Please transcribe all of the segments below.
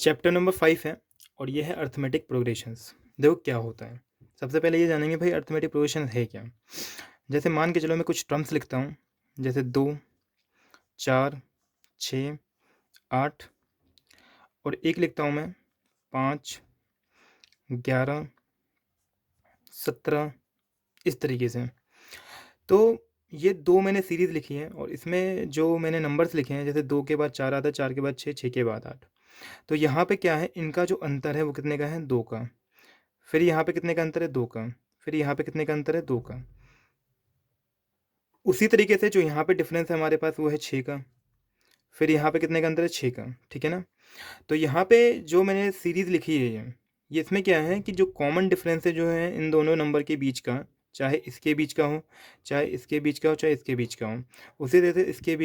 Chapter number 5 है और ये है अर्थमेटिक प्रोग्रेशंस। देखो क्या होता है। सबसे पहले ये जानेंगे भाई अर्थमेटिक प्रोग्रेशन है क्या। जैसे मान के चलो मैं कुछ टर्म्स लिखता हूँ, जैसे 2, 4, 6, 8 और एक लिखता हूँ मैं 5, 11, 17, इस तरीके से। तो ये दो मैंने सीरीज़ लिखी है और इसमें जो मैंने नंबर्स लिखे हैं, जैसे 2 के बाद 4 आता है, 4 के बाद 6, 6 के बाद 8। तो यहाँ पे क्या है, इनका जो अंतर है वो कितने का है, 2 का। फिर यहाँ पे कितने का अंतर है, 2 का। फिर यहाँ पे कितने का अंतर है, 2 का। उसी तरीके से जो यहाँ पे डिफरेंस है हमारे पास वो है 6 का। फिर यहाँ पे कितने का अंतर है, 6 का। ठीक है ना। तो यहाँ पे जो मैंने सीरीज़ लिखी है ये इसमें क्या है कि जो कॉमन डिफरेंस है जो है इन दोनों नंबर के बीच का, चाहे इसके बीच का हो, चाहे इसके बीच का हो, चाहे इसके बीच का हो, उसी तरह से इसके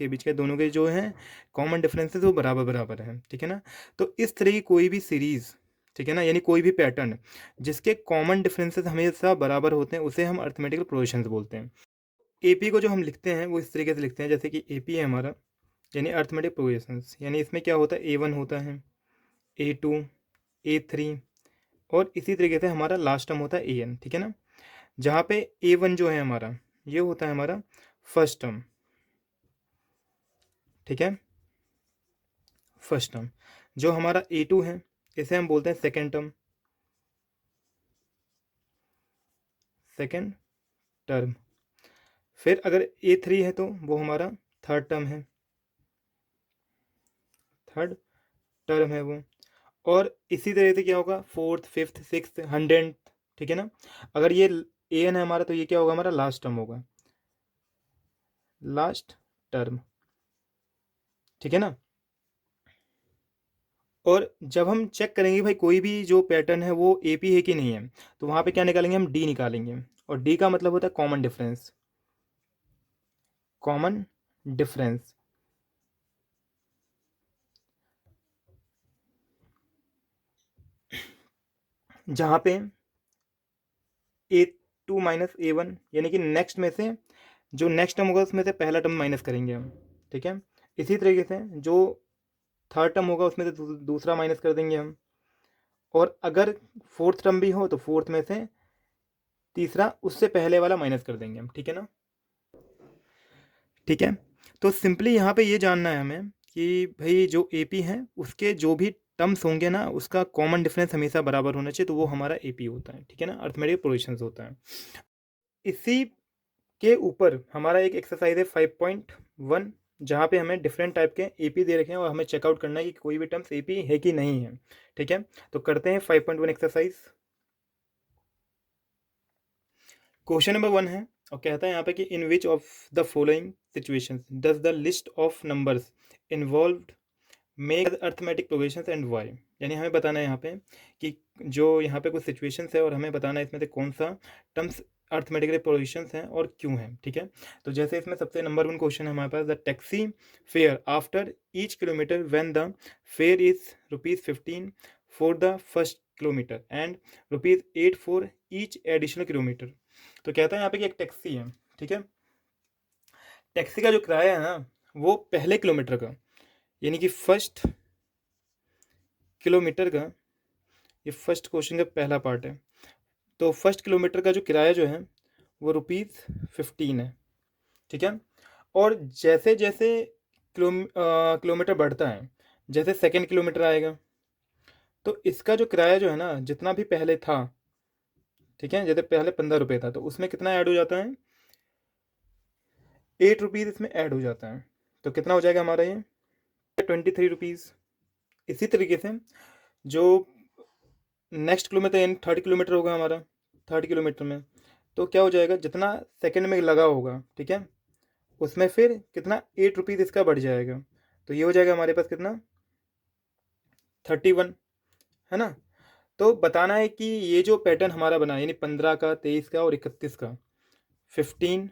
बीच का दोनों के जो हैं कॉमन डिफरेंसेस वो बराबर बराबर हैं। ठीक है ना। तो इस तरह की कोई भी सीरीज़, ठीक है ना, यानी कोई भी पैटर्न जिसके कॉमन डिफरेंसेस हमेशा बराबर होते हैं उसे हम अर्थमेटिकल प्रोग्रेशंस बोलते हैं। एपी को जो हम लिखते हैं वो इस तरीके से लिखते हैं, जैसे कि एपी है हमारा, यानी अर्थमेटिक प्रोग्रेशंस, यानी इसमें क्या होता है, A1 होता है, A2, A3 और इसी तरीके से हमारा लास्ट टर्म होता है AN। ठीक है ना। जहाँ पे A1 जो है हमारा, ये होता है हमारा फर्स्ट टर्म। ठीक है, फर्स्ट टर्म। जो हमारा A2 है इसे हम बोलते हैं सेकेंड टर्म, सेकेंड टर्म। फिर अगर A3 है तो वो हमारा थर्ड टर्म है, थर्ड टर्म है वो। और इसी तरह से क्या होगा, फोर्थ, फिफ्थ, सिक्स्थ, 100। ठीक है ना। अगर ये AN है हमारा तो ये क्या होगा, हमारा लास्ट टर्म होगा, लास्ट टर्म। ठीक है ना। और जब हम चेक करेंगे भाई कोई भी जो पैटर्न है वो AP है कि नहीं है, तो वहाँ पे क्या निकालेंगे, हम D निकालेंगे। और D का मतलब होता है कॉमन डिफरेंस, कॉमन डिफरेंस। जहाँ पे A2 माइनस A1, यानी कि नेक्स्ट में से जो नेक्स्ट टर्म होगा उसमें से पहला टर्म माइनस करेंगे हम। ठीक है। इसी तरीके से जो थर्ड टर्म होगा उसमें से दूसरा माइनस कर देंगे हम। और अगर फोर्थ टर्म भी हो तो फोर्थ में से तीसरा उससे पहले वाला माइनस कर देंगे हम। ठीक है ना। ठीक है। तो सिंपली यहाँ पे ये जानना है हमें कि भाई जो AP है उसके जो भी टर्म्स होंगे ना उसका कॉमन डिफरेंस हमेशा बराबर होना चाहिए, तो वो हमारा AP होता है। ठीक है ना, अर्थमेटिक प्रोग्रेशंस होता है। इसी के ऊपर हमारा एक एक्सरसाइज है 5.1, जहाँ पे हमें डिफरेंट टाइप के AP दे रखे हैं और हमें चेकआउट करना है कि कोई भी टर्म्स AP है कि नहीं है। ठीक है। तो करते हैं 5.1 एक्सरसाइज। क्वेश्चन नंबर 1 है और कहता है यहाँ पे कि in which of the following situations does the list of numbers involved make arithmetic progressions and why. यानी हमें बताना है यहाँ पे कि जो यहाँ पे कुछ सिचुएशंस है और हमें बताना है इसमें से कौन सा टर्म्स अर्थमेटिकली प्रोग्रेशंस हैं और क्यों हैं। ठीक है। तो जैसे इसमें सबसे नंबर 1 क्वेश्चन है हमारे पास, the taxi fare after each kilometre when the fare is ₹15 for the first kilometre and ₹8 for each additional kilometre. तो कहता है यहाँ पे कि एक टैक्सी है। ठीक है। टैक्सी का जो किराया है ना वो पहले किलोमीटर का, यानी कि फर्स्ट किलोमीटर का, ये फर्स्ट क्वेश्चन का पहला पार्ट है। तो फर्स्ट किलोमीटर का जो किराया जो है वो ₹15 है। ठीक है। और जैसे जैसे किलोमीटर बढ़ता है, जैसे सेकेंड किलोमीटर आएगा तो इसका जो किराया जो है ना जितना भी पहले था, ठीक है, जैसे पहले ₹15 था तो उसमें कितना ऐड हो जाता है, ₹8 इसमें ऐड हो जाता है। तो कितना हो जाएगा हमारा ये, ₹23। इसी तरीके से जो नेक्स्ट किलोमीटर यानी थर्ड किलोमीटर होगा हमारा, थर्ड किलोमीटर में तो क्या हो जाएगा, जितना सेकंड में लगा होगा, ठीक है, उसमें फिर कितना ₹8 इसका बढ़ जाएगा। तो ये हो जाएगा हमारे पास कितना, 31, है ना। तो बताना है कि ये जो पैटर्न हमारा बना यानी 15 का, 23 का और 31 का, 15,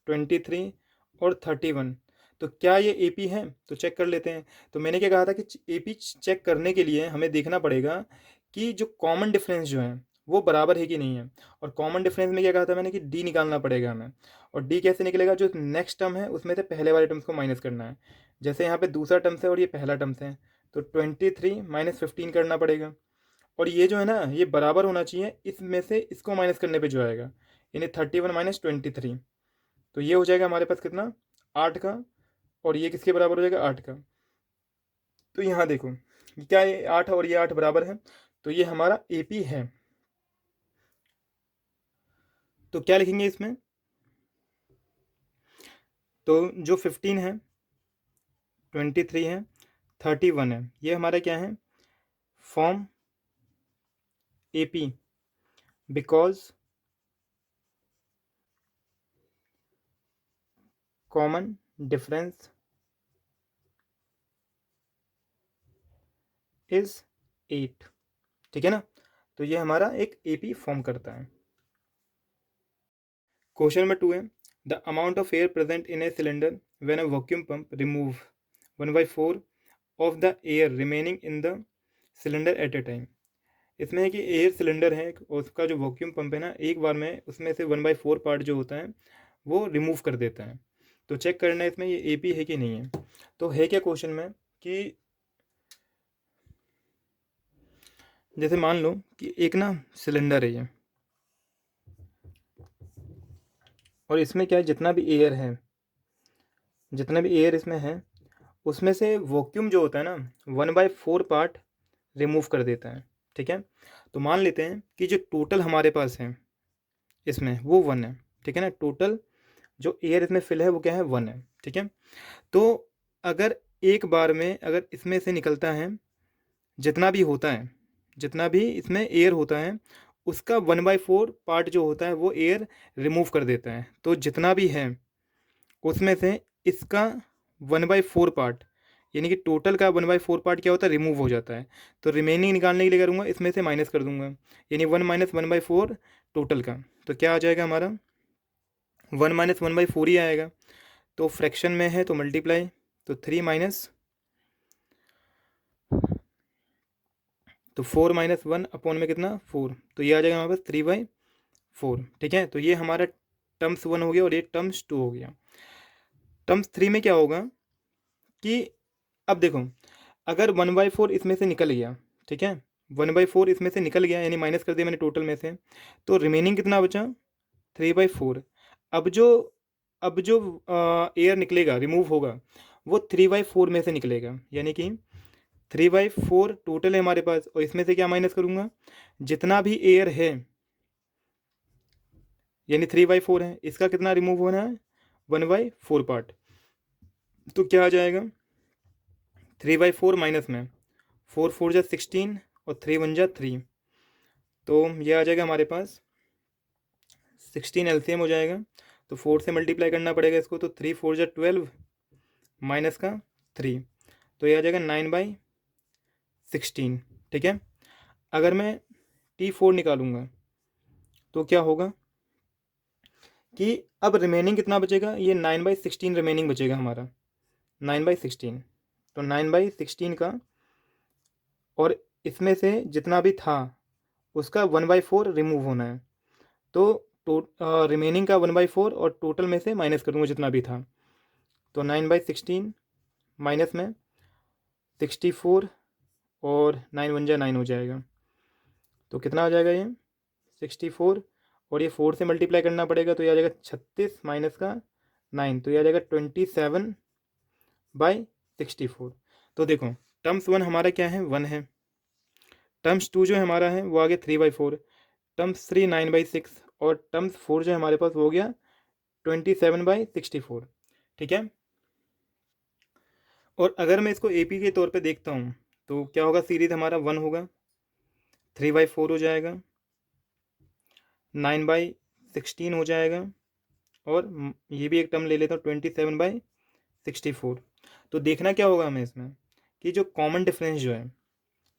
23 और 31, तो क्या ये AP है, तो चेक कर लेते हैं। तो मैंने क्या कहा था कि AP चेक करने के लिए हमें देखना पड़ेगा कि जो कॉमन डिफरेंस जो है वो बराबर है कि नहीं है। और कॉमन डिफरेंस में क्या कहा था मैंने कि D निकालना पड़ेगा हमें। और D कैसे निकलेगा, जो नेक्स्ट टर्म है उसमें से पहले वाले टर्म्स को माइनस करना है। जैसे यहाँ पे दूसरा टर्म्स है और ये पहला टर्म्स है, तो 23 माइनस 15 करना पड़ेगा। और ये जो है ना, ये बराबर होना चाहिए, इसमें से इसको माइनस करने पे जो आएगा, यानी 31 माइनस 23। तो ये हो जाएगा हमारे पास कितना, 8 का, और ये किसके बराबर हो जाएगा, 8 का। तो यहाँ देखो, ये क्या है, 8 और ये 8 बराबर है, तो ये हमारा AP है। तो क्या लिखेंगे इसमें, तो जो 15 है, 23 है, 31 है, ये हमारा क्या है, form AP, because common difference is 8। ठीक है ना, तो ये हमारा एक AP फॉर्म करता है। क्वेश्चन नंबर 2 है, the amount of air present in a cylinder when a vacuum pump remove 1/4 of the air remaining in the cylinder eight A time. इसमें है कि एयर सिलेंडर है और उसका जो वैक्यूम पंप है ना, एक बार में उसमें से 1/4 पार्ट जो होता है वो रिमूव कर देता है। तो चेक करना है इसमें ये AP है कि नहीं है। तो है क्या क्वेश्चन में कि जैसे मान लो कि एक ना सिलेंडर है ये, और इसमें क्या है, जितना भी एयर है, जितना भी एयर इसमें है, उसमें से वॉक्यूम जो होता है ना, 1/4 पार्ट रिमूव कर देता है। ठीक है, तो मान लेते हैं कि जो टोटल हमारे पास है इसमें वो 1 है। ठीक है ना, टोटल जो एयर इसमें फिल है वो क्या है, 1 है। ठीक है, तो अगर एक बार में अगर इसमें से निकलता है, जितना भी होता है, जितना भी इसमें एयर होता है, उसका 1/4 पार्ट जो होता है वो एयर रिमूव कर देता है। तो जितना भी है उसमें से इसका 1/4 पार्ट, यानी कि टोटल का 1/4 पार्ट क्या होता है, रिमूव हो जाता है। तो रिमेनिंग निकालने के लिए करूँगा, इसमें से माइनस कर दूंगा, यानी 1 माइनस 1/4 टोटल का। तो क्या आ जाएगा हमारा, 1 माइनस 1/4 ही आएगा। तो फ्रैक्शन में है तो मल्टीप्लाई, तो 3 माइनस, तो 4 माइनस 1 अपॉन में कितना, 4, तो ये आ जाएगा हमारे पास 3/4। ठीक है, तो ये हमारा टर्म्स 1 हो गया और ये टर्म्स 2 हो गया। टर्म्स 3 में क्या होगा कि अब देखो, अगर 1/4 इसमें से निकल गया, ठीक है, 1/4 इसमें से निकल गया, यानी माइनस कर दिया मैंने टोटल में से, तो रिमेनिंग कितना बचा, 3/4। अब जो अब जो एयर निकलेगा, रिमूव होगा, वो 3/4 में से निकलेगा, यानी कि 3/4 टोटल है हमारे पास, और इसमें से क्या माइनस करूँगा, जितना भी एयर है, यानी 3/4 है, इसका कितना रिमूव होना है, 1/4 पार्ट। तो क्या आ जाएगा, 3/4 माइनस में 4 4 जा 16 और 3 1 जा 3, तो ये आ जाएगा हमारे पास 16 LCM हो जाएगा। तो 4 से मल्टीप्लाई करना पड़ेगा इसको, तो 3 4 जा 12 माइनस का 3, तो ये आ जाएगा 9/16। ठीक है, अगर मैं T4 निकालूंगा तो क्या होगा कि अब रिमेनिंग कितना बचेगा, ये 9/16 रिमेनिंग बचेगा हमारा, 9/16। तो 9/16 का, और इसमें से जितना भी था उसका 1/4 रिमूव होना है। तो रिमेनिंग का 1/4 और टोटल में से माइनस करूँगा जितना भी था, तो 9/16 माइनस में 64, और 9 1 जा 9 हो जाएगा। तो कितना आ जाएगा ये, 64, और ये 4 से मल्टीप्लाई करना पड़ेगा, तो ये आ जाएगा 36 माइनस का 9, तो ये आ जाएगा 27/64। तो देखो, टर्म्स 1 हमारा क्या है, 1 है, टर्म्स 2 जो हमारा है वो आ गया 3/4, टर्म्स 3 9/6, और टर्म्स 4 जो हमारे पास वो हो गया 27/64। ठीक है, और अगर मैं इसको AP के तौर पे देखता हूँ, तो क्या होगा, सीरीज हमारा 1 होगा, 3/4 हो जाएगा, 9/16 हो जाएगा, और ये भी एक टर्म ले लेता हूँ, 27/64। तो देखना क्या होगा हमें इसमें कि जो कॉमन डिफरेंस जो है,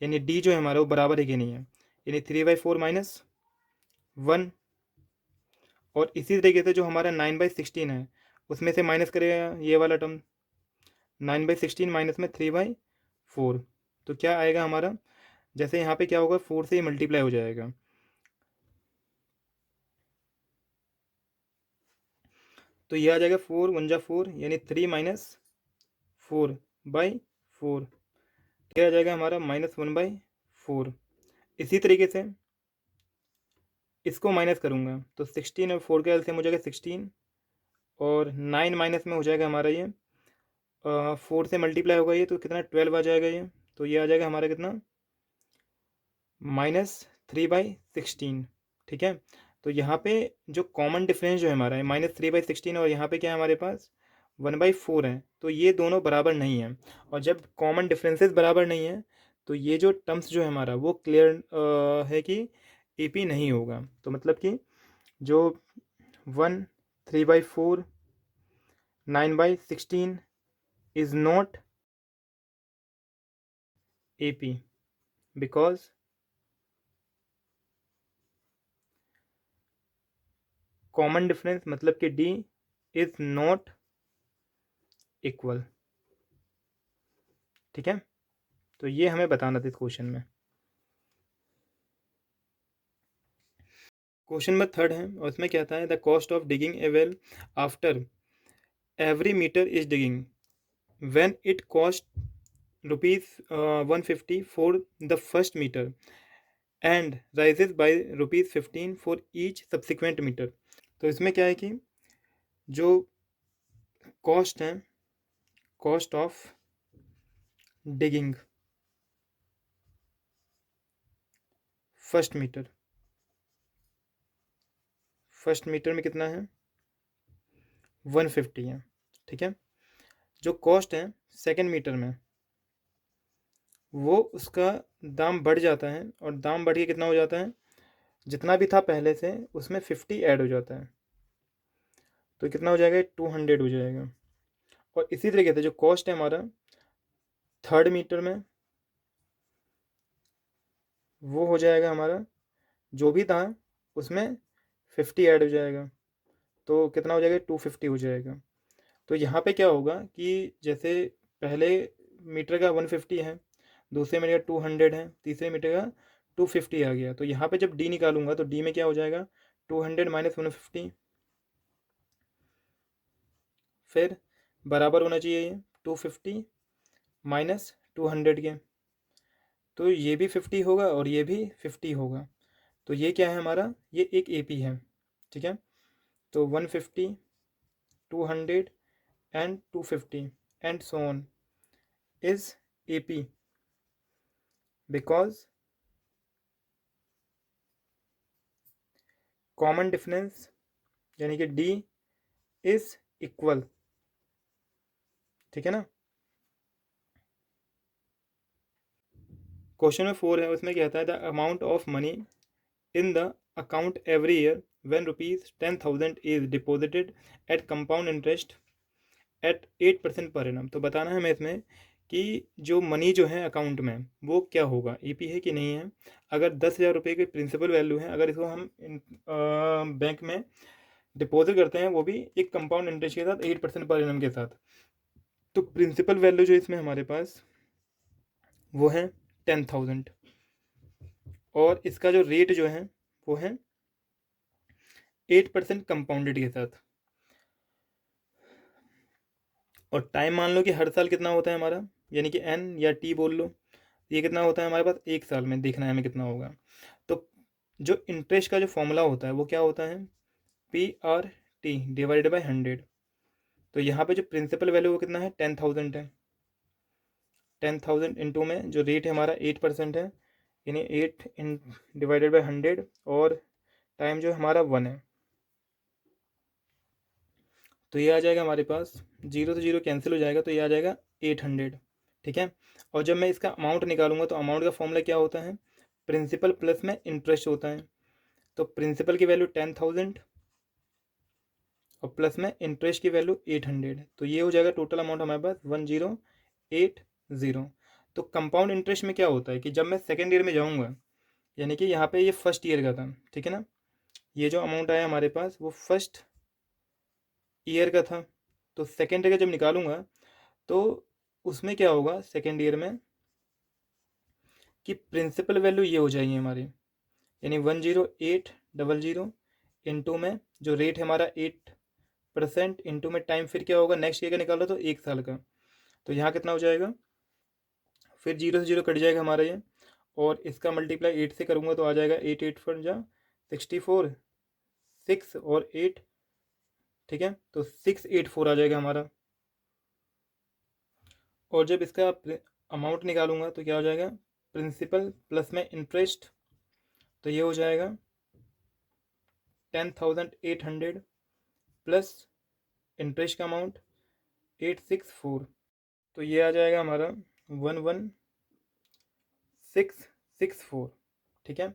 यानी D जो है हमारा, वो बराबर है कि नहीं है, यानी 3/4 माइनस 1, और इसी तरीके से जो हमारा 9/16 है उसमें से माइनस करेगा ये वाला टर्म, 9/16 माइनस में 3/4, तो क्या आएगा हमारा, जैसे यहाँ पे क्या होगा, 4 से ही मल्टीप्लाई हो जाएगा, तो ये आ जाएगा 4 1 जा 4, यानी 3 माइनस 4/4। क्या आ जाएगा हमारा -1/4। इसी तरीके से इसको माइनस करूँगा तो 16 और 4 का एलसीएम हो जाएगा 16, और 9 माइनस में हो जाएगा हमारा ये 4 से मल्टीप्लाई होगा ये, तो कितना 12 आ जाएगा ये। तो ये आ जाएगा हमारा कितना -3/16। ठीक है, तो यहाँ पे जो कॉमन डिफरेंस जो है हमारा है -3/16, और यहाँ पे क्या है हमारे पास 1/4 है। तो ये दोनों बराबर नहीं है, और जब कॉमन डिफरेंसेस बराबर नहीं है तो ये जो टर्म्स जो है हमारा वो क्लियर है कि एपी नहीं होगा। तो मतलब कि जो 3/4 9/16 is not AP because common difference मतलब कि D इज नॉट इक्वल। ठीक है, तो ये हमें बताना था इस क्वेश्चन में। क्वेश्चन नंबर 3 है, और उसमें क्या आता है, the cost of digging a well after every metre is digging when it cost ₹150 for the first metre and rises by ₹15 for each subsequent metre. तो इसमें क्या है कि जो कॉस्ट है, cost of digging first metre, first metre में कितना है 150 है। ठीक है, जो कॉस्ट है सेकंड मीटर में वो उसका दाम बढ़ जाता है, और दाम बढ़ के कितना हो जाता है, जितना भी था पहले से उसमें 50 ऐड हो जाता है, तो कितना हो जाएगा 200 हो जाएगा। और इसी तरीके से जो कॉस्ट है हमारा थर्ड मीटर में वो हो जाएगा हमारा, जो भी था उसमें 50 ऐड हो जाएगा, तो कितना हो जाएगा 250 हो जाएगा। तो यहाँ पे क्या होगा कि जैसे पहले मीटर का 150 है, दूसरे मीटर का 200 है, तीसरे मीटर का 250 आ गया। तो यहाँ पे जब डी निकालूंगा तो डी में क्या हो जाएगा 200 माइनस 150, फिर बराबर होना चाहिए ये 250 माइनस 200 के, तो ये भी 50 होगा और ये भी 50 होगा। तो ये क्या है हमारा, ये एक एपी है। ठीक है, तो 150 200 and 250 and so on is AP because common difference यानी कि डी इज इक्वल। ठीक है ना। क्वेश्चन में 4 है, उसमें क्या आता है, the amount of money in the account every year when ₹10,000 is deposited at compound interest at 8% per annum. तो बताना है हमें इसमें कि जो मनी जो है अकाउंट में वो क्या होगा, ईपी है कि नहीं है। अगर 10,000 रुपये की प्रिंसिपल वैल्यू है, अगर इसको हम बैंक में डिपॉजिट करते हैं वो भी एक कंपाउंड इंटरेस्ट के साथ 8% पर एनम के साथ, तो प्रिंसिपल वैल्यू जो इसमें हमारे पास वो है 10,000, और इसका जो रेट जो है वो है 8% कंपाउंडेड के साथ। और टाइम मान लो कि हर साल कितना होता है हमारा, यानी कि एन या टी बोल लो, ये कितना होता है हमारे पास एक साल में, देखना है हमें कितना होगा। तो जो इंटरेस्ट का जो फॉर्मूला होता है वो क्या होता है, PRT डिवाइडेड बाई 100। तो यहाँ पे जो प्रिंसिपल वैल्यू वो कितना है 10,000 है, 10,000 इंटू में जो रेट है हमारा 8% है, यानी 8 इन डिवाइडेड बाई 100, और टाइम जो है हमारा 1 है, तो ये आ जाएगा हमारे पास, जीरो से जीरो कैंसिल हो जाएगा, तो ये आ जाएगा 800। ठीक है, और जब मैं इसका अमाउंट निकालूंगा तो अमाउंट का फॉर्मूला क्या होता है, प्रिंसिपल प्लस में इंटरेस्ट होता है। तो प्रिंसिपल की वैल्यू 10,000 और प्लस में इंटरेस्ट की वैल्यू 800, तो ये हो जाएगा टोटल अमाउंट हमारे पास 1080। तो कंपाउंड इंटरेस्ट में क्या होता है कि जब मैं सेकेंड ईयर में जाऊँगा, यानी कि यहाँ पे ये फर्स्ट ईयर का था, ठीक है ना, ये जो अमाउंट आया हमारे पास वो फर्स्ट ईयर का था, तो सेकेंड ईयर का जब निकालूंगा तो उसमें क्या होगा सेकेंड ईयर में कि प्रिंसिपल वैल्यू ये हो जाएगी हमारी, यानी 10800 इंटू में जो रेट है हमारा 8% इंटू में टाइम, फिर क्या होगा नेक्स्ट ईयर का निकालो तो एक साल का, तो यहाँ कितना हो जाएगा फिर 0 से 0 कट जाएगा हमारा ये, और इसका मल्टीप्लाई 8 से करूँगा तो आ जाएगा 8 8 4 जा 64, 6 और 8, ठीक है, तो 684 आ जाएगा हमारा। और जब इसका अमाउंट निकालूंगा तो क्या हो जाएगा, प्रिंसिपल प्लस में इंटरेस्ट, तो ये हो जाएगा 10,800 प्लस इंटरेस्ट का अमाउंट 864, तो ये आ जाएगा हमारा 11664, ठीक है।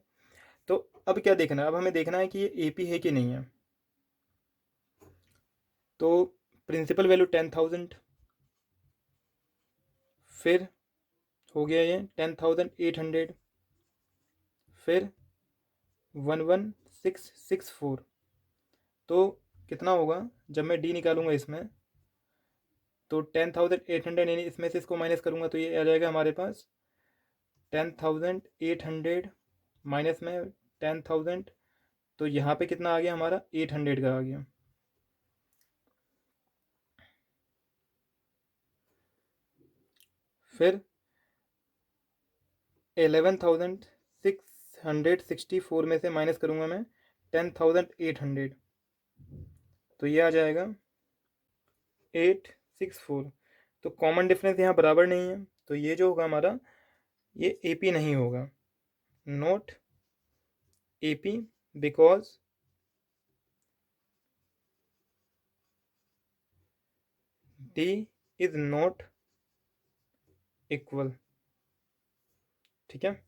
तो अब क्या देखना है, अब हमें देखना है कि ये एपी है कि नहीं है। तो प्रिंसिपल वैल्यू 10,000, फिर हो गया ये 10,800, फिर 11664, तो कितना होगा जब मैं डी निकालूंगा इसमें, तो 10,800 यानी इसमें से इसको माइनस करूंगा तो ये आ जाएगा हमारे पास 10,800 माइनस में 10,000, तो यहाँ पे कितना आ गया हमारा 800 का आ गया। फिर 11,664 में से माइनस करूंगा मैं 10,800, तो ये आ जाएगा 864। तो कॉमन डिफरेंस यहाँ बराबर नहीं है, तो ये जो होगा हमारा ये एपी नहीं होगा, not AP, because D is not equal, ठीक है।